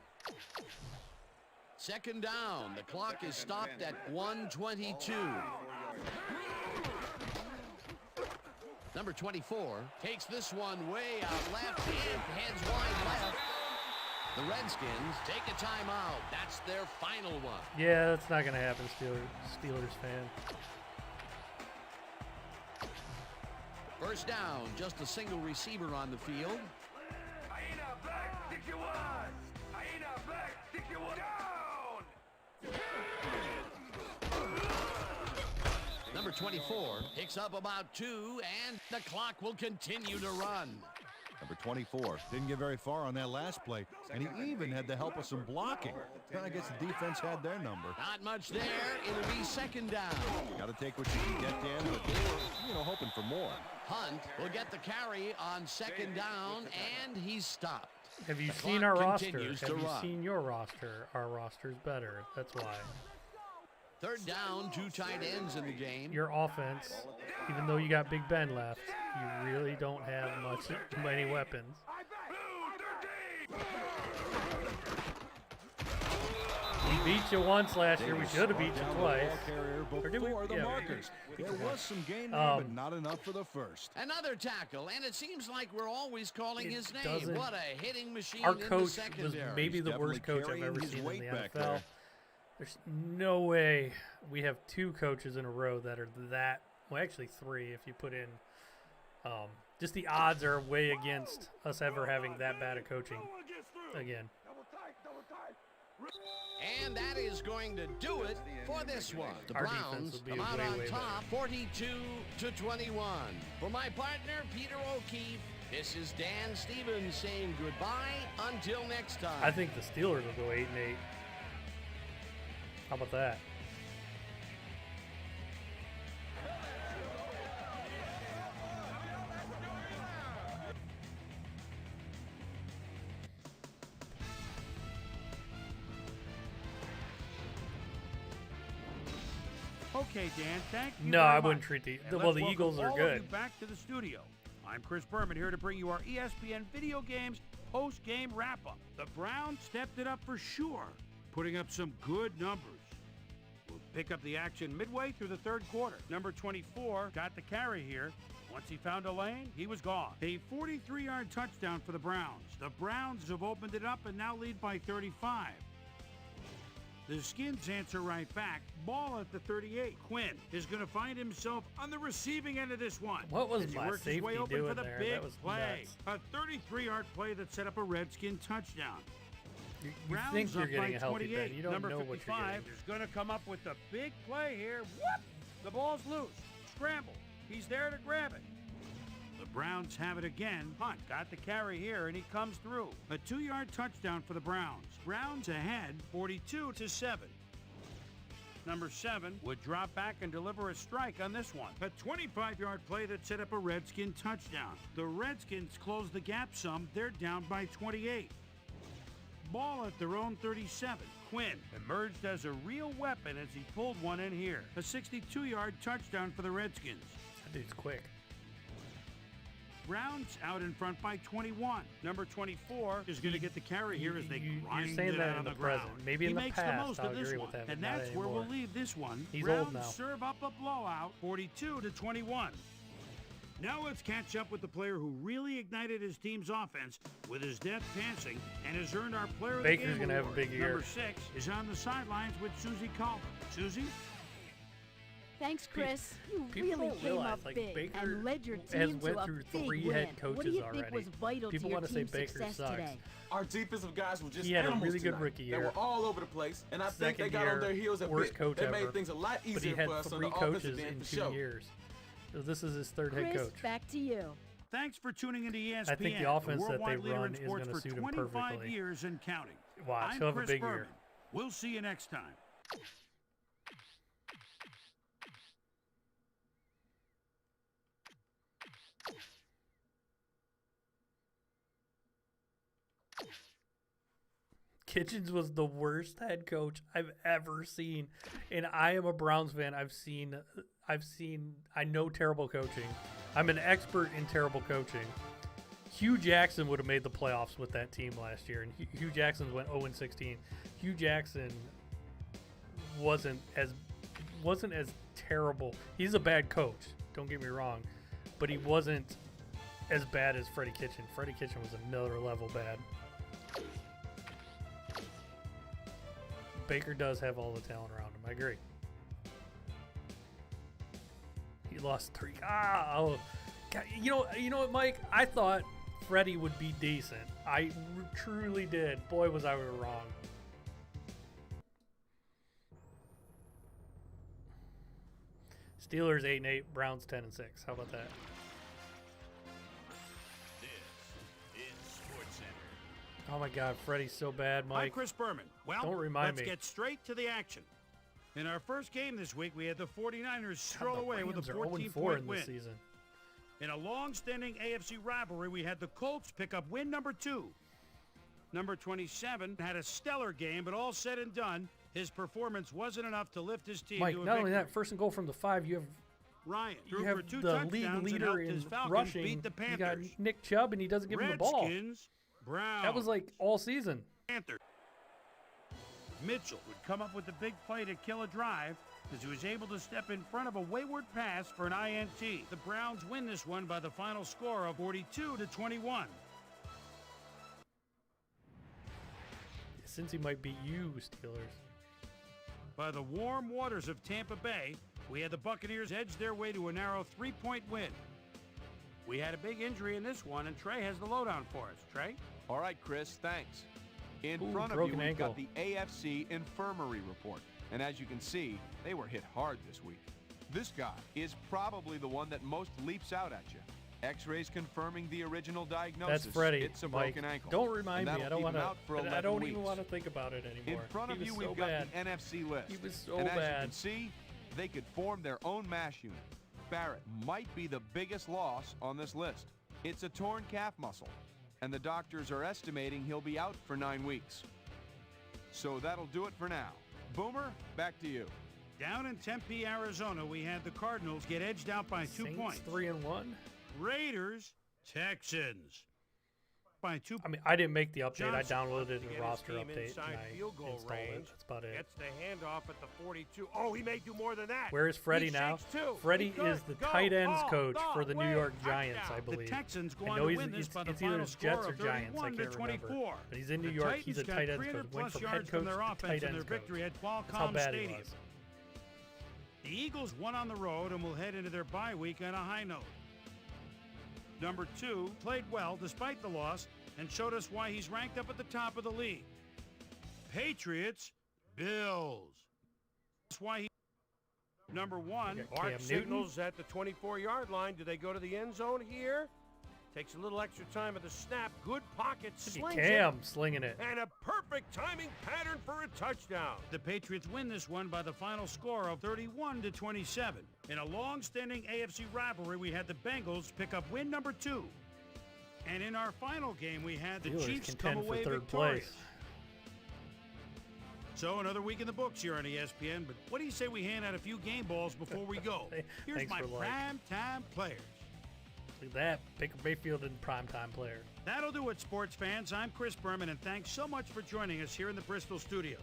Second down. The clock is stopped at 1:22. Number 24 takes this one way out left and heads wide left. The Redskins take a timeout. That's their final one. Yeah, that's not gonna happen, Steelers fan. First down, just a single receiver on the field. Hyena Black 61. Hyena Black 61. Down. Number 24 picks up about 2, and the clock will continue to run. number 24 didn't get very far on that last play, and he even had the help of some blocking. I guess the defense had their number. Not much there. It'll be second down. Got to take what you can get, Dan, but they were, hoping for more. Hunt will get the carry on second down, and he's stopped. Have you The seen clock our roster? Have continues to you run. seen your roster? Our roster's better. That's why. Third down, 2 tight ends in the game. Your offense, even though you got Big Ben left, you really don't have many weapons. We beat you once last year. We should have beat you twice. Or did we? The Yeah, markers. There was some gain there, but not enough for the first. Another tackle, and it seems like we're always calling his name. doesn't- What a hitting machine Our in the coach was secondary. maybe the worst coach I've ever seen in the NFL. There's no way we have 2 coaches in a row that are that. Well, actually 3 if you put in. Just the odds are way against us ever having that bad a coaching again. And that is going to do it for this one. The Our Browns defense will be come out way, on way top, 42-21. For my partner, Peter O'Keefe, this is Dan Stevens saying goodbye until next time. I think the Steelers will go 8-8. How about that? Okay, Dan, thank you. No, very I much. wouldn't treat And well, let's the welcome Eagles are all of good. you back to the studio. I'm Chris Berman here to bring you our ESPN Video Games post-game wrap-up. The Browns stepped it up for sure, putting up some good numbers. We'll pick up the action midway through the third quarter. Number 24 got the carry here. Once he found a lane, he was gone. A 43-yard touchdown for the Browns. The Browns have opened it up and now lead by 35. The Skins answer right back. Ball at the 38. Quinn is going to find himself on the receiving end of this one. What was as he my works his way safety open doing for the there? big That was play. nuts. A 33-yard play that set up a Redskin touchdown. You Browns think you're up getting by a healthy 28. Ben. You don't Number know what you're 55 getting. is going to come up with the big play here. Whoop! The ball's loose. Scramble. He's there to grab it. The Browns have it again. Hunt got the carry here, and he comes through. A 2-yard touchdown for the Browns. Browns ahead, 42-7. Number 7 would drop back and deliver a strike on this one. A 25-yard play that set up a Redskin touchdown. The Redskins close the gap some. They're down by 28. Ball at their own 37. Quinn emerged as a real weapon as he pulled one in here. A 62-yard touchdown for the Redskins. That dude's quick. Browns out in front by 21. Number 24 is going to get the carry here as they grind You're saying it that out in on the ground. present. Maybe He in the makes past, the most I'll of this agree one, with that, but and not that's where we'll anymore. leave this one. He's Browns old now. serve up a blowout, 42-21. Now let's catch up with the player who really ignited his team's offense with his depth passing and has earned our player of the Baker's game gonna have a award. big year. Number 6 is on the sidelines with Susie Calder. Susie? Thanks, Chris. You People really don't came realize, up like, big Baker and led your has team went to a through big 3 win. head What do coaches you already. think was vital People to your wanna say team's Baker success sucks. today? Our defensive guys were just He had a animals really good tonight. rookie They year. were all over the place, and I think they Second got year, on their heels a worst bit. coach It ever. made things a lot But he easier had for us on 3 the offensive coaches end in for 2 sure. years. So this is his 3rd head Chris, coach. back to you. Thanks for tuning into ESPN. I think the offense that they worldwide leader run in is sports gonna for suit him 25 perfectly. years and counting. Watch, I'm he'll have a Chris big Berman. year. We'll see you next time. Kitchens was the worst head coach I've ever seen, and I am a Browns fan. I know terrible coaching. I'm an expert in terrible coaching. Hugh Jackson would have made the playoffs with that team last year, and Hugh Jackson went 0-16. Hugh Jackson wasn't as terrible. He's a bad coach. Don't get me wrong, but he wasn't as bad as Freddie Kitchen. Freddie Kitchen was another level bad. Baker does have all the talent around him. I agree. He lost 3. God, you know what, Mike? I thought Freddie would be decent. I truly did. Boy, was I wrong. Steelers 8-8, Browns 10-6. How about that? This is SportsCenter. Oh my God, Freddie's so bad, I'm Mike. Chris Berman. Well, Don't remind let's me. get straight to the action. In our first game this week, we had the 49ers stroll God, the away with a Rams are 0-4 14-point in win. this season. In a long-standing AFC rivalry, we had the Colts pick up win number 2. Number 27 had a stellar game, but all said and done, his performance wasn't enough to lift his team Mike, to a not only victory. that, first and goal from the 5, you have Ryan you threw have for 2 the league touchdowns and leader helped in his Falcons rushing. beat the You got Panthers. Nick Chubb, and he doesn't give him the ball. Redskins, Browns. That was like all season. Panthers. Mitchell would come up with the big play to kill a drive as he was able to step in front of a wayward pass for an INT. The Browns win this one by the final score of 42-21. Since he might beat you, Steelers. By the warm waters of Tampa Bay, we had the Buccaneers edge their way to a narrow 3-point win. We had a big injury in this one, and Trey has the lowdown for us. Trey? All right, Chris, thanks. In Ooh, front of you, broken we've got ankle. the AFC Infirmary Report. And as you can see, they were hit hard this week. This guy is probably the one that most leaps out at you. X-rays confirming the original diagnosis. That's Freddie. It's a Mike. broken ankle. Don't remind And me. I that'll don't keep him want out for to. 11 I don't even weeks. want to think about it anymore. In front He of you, was we've so got bad. the NFC list. He was so and as you bad. can see, they could form their own mash unit. Barrett might be the biggest loss on this list. It's a torn calf muscle, and the doctors are estimating he'll be out for 9 weeks. So that'll do it for now. Boomer, back to you. Down in Tempe, Arizona, we had the Cardinals get edged out by 2 Saints points. 3-1. Raiders, Texans. By 2 I mean, I didn't make the update. I Johnson downloaded to the get his roster team update inside and I field goal installed it. range. That's about it. Gets the handoff at the 42. Oh, he may do more than that. Where is Freddie He now? shakes two. Freddie He is could the go tight ends all coach the for the New way. York Giants, Touchdown. I believe. The Texans go I on know to he's win this it's, by the it's either final Jets score or of Giants. I 31 can't to remember. 24. But he's in New The York. Titans He's a got tight ends 300 coach. Went plus from yards head coach from their to offense tight in ends their coach. victory at That's how Qualcomm bad he Stadium. was. The Eagles won on the road and will head into their bye week on a high note. Number 2 played well despite the loss and showed us why he's ranked up at the top of the league. Patriots, Bills. That's why he. Number 1, Cam Art Newton. signals at the 24-yard line. Do they go to the end zone here? Takes a little extra time at the snap. Good pocket, slings Cam slinging it. and a perfect timing pattern for a touchdown. The Patriots win this one by the final score of 31-27. In a long-standing AFC rivalry, we had the Bengals pick up win number 2. And in our final game, we had the Steelers Chiefs come contend for away third victorious. place. So another week in the books here on ESPN, but what do you say we hand out a few game balls before we go? Here's Thanks my for like. prime-time players. Look at that. Baker Mayfield and primetime player. That'll do it, sports fans. I'm Chris Berman, and thanks so much for joining us here in the Bristol studios.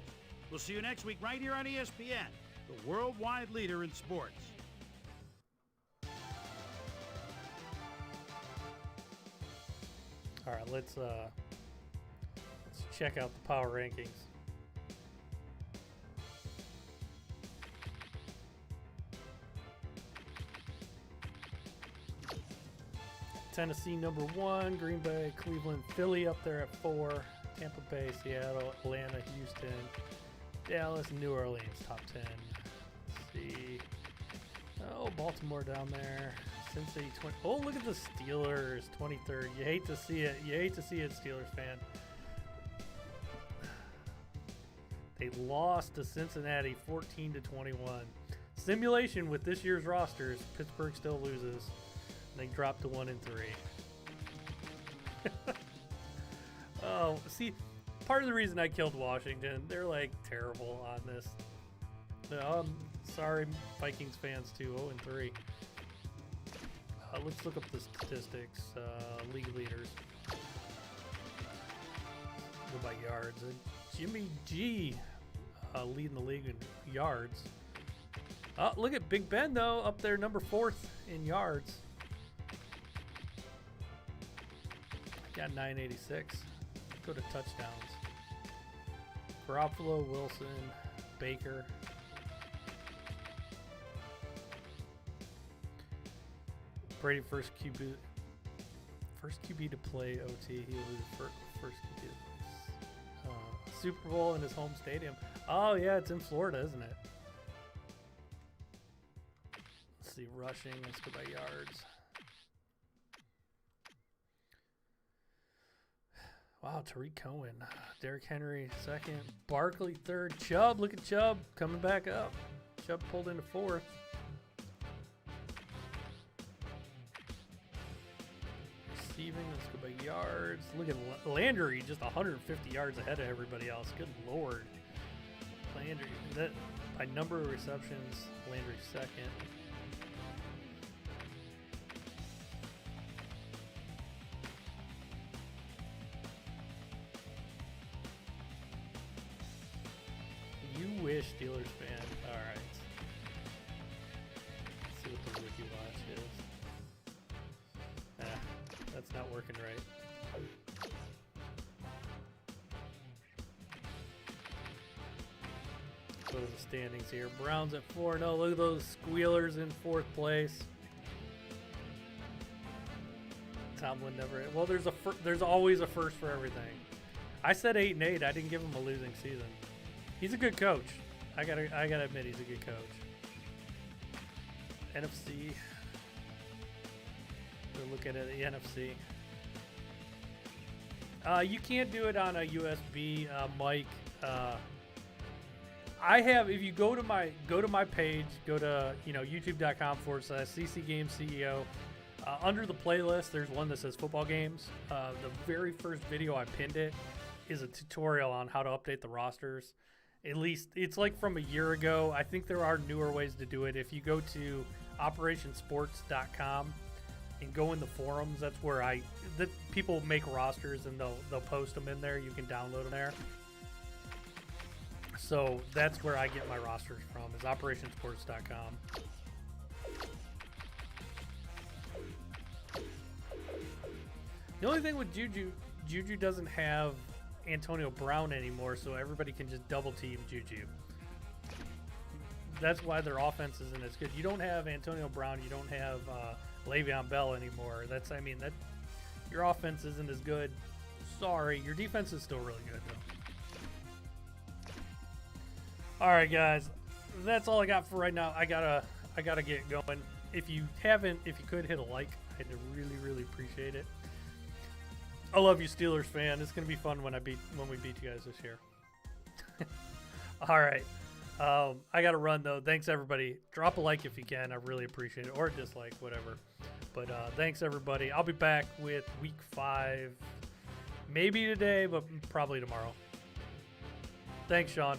We'll see you next week right here on ESPN, the worldwide leader in sports. All right, let's check out the power rankings. Tennessee number 1, Green Bay, Cleveland, Philly up there at 4, Tampa Bay, Seattle, Atlanta, Houston, Dallas, New Orleans top 10. Let's see. Oh, Baltimore down there. Cincinnati 20. Oh, look at the Steelers 23rd. You hate to see it. You hate to see it, Steelers fan. They lost to Cincinnati 14-21. Simulation with this year's rosters. Pittsburgh still loses. They dropped to 1-3. Oh, see, part of the reason I killed Washington, they're like terrible on this. Sorry, Vikings fans too. 0-3. Let's look up the statistics. League leaders. Go by yards. Jimmy G leading the league in yards. Look at Big Ben though, up there number 4th in yards. Got 986. Go to touchdowns. Garoppolo, Wilson, Baker. Brady first QB to play OT. He was the first QB to play Super Bowl in his home stadium. Oh yeah, it's in Florida, isn't it? Let's see, rushing. Let's go by yards. Wow, Tariq Cohen, Derrick Henry 2nd, Barkley 3rd, Chubb, look at Chubb coming back up. Chubb pulled into 4th. receiving. Let's go by yards. Look at Landry, just 150 yards ahead of everybody else. Good lord. Landry, that by number of receptions, Landry second. You wish, Steelers fan. All right. Let's see what the wiki watch is. That's not working right. Go to the standings here. Browns at 4-0. Look at those squealers in 4th place. Tomlin never. Well, there's always a first for everything. I said 8-8. I didn't give him a losing season. He's a good coach. I gotta admit he's a good coach. NFC. We're looking at the NFC. You can't do it on a USB mic. I have. If you go to my page, go to youtube.com/CCGameCEO. Under the playlist, there's one that says football games. The very first video I pinned it is a tutorial on how to update the rosters. At least it's like from a year ago. I think there are newer ways to do it. If you go to operationsports.com and go in the forums, that's where people make rosters and they'll post them in there. You can download them there. So that's where I get my rosters from, is operationsports.com. The only thing with Juju doesn't have Antonio Brown anymore, so everybody can just double team Juju. That's why their offense isn't as good. You don't have Antonio Brown, you don't have Le'Veon Bell anymore. Your offense isn't as good. Sorry, your defense is still really good though. All right, guys, that's all I got for right now. I gotta get going. If you could hit a like, I'd really, really appreciate it. I love you, Steelers fan. It's gonna be fun when we beat you guys this year. All right, I gotta run though. Thanks everybody. Drop a like if you can. I really appreciate it, or a dislike, whatever. But thanks everybody. I'll be back with week 5, maybe today, but probably tomorrow. Thanks, Sean.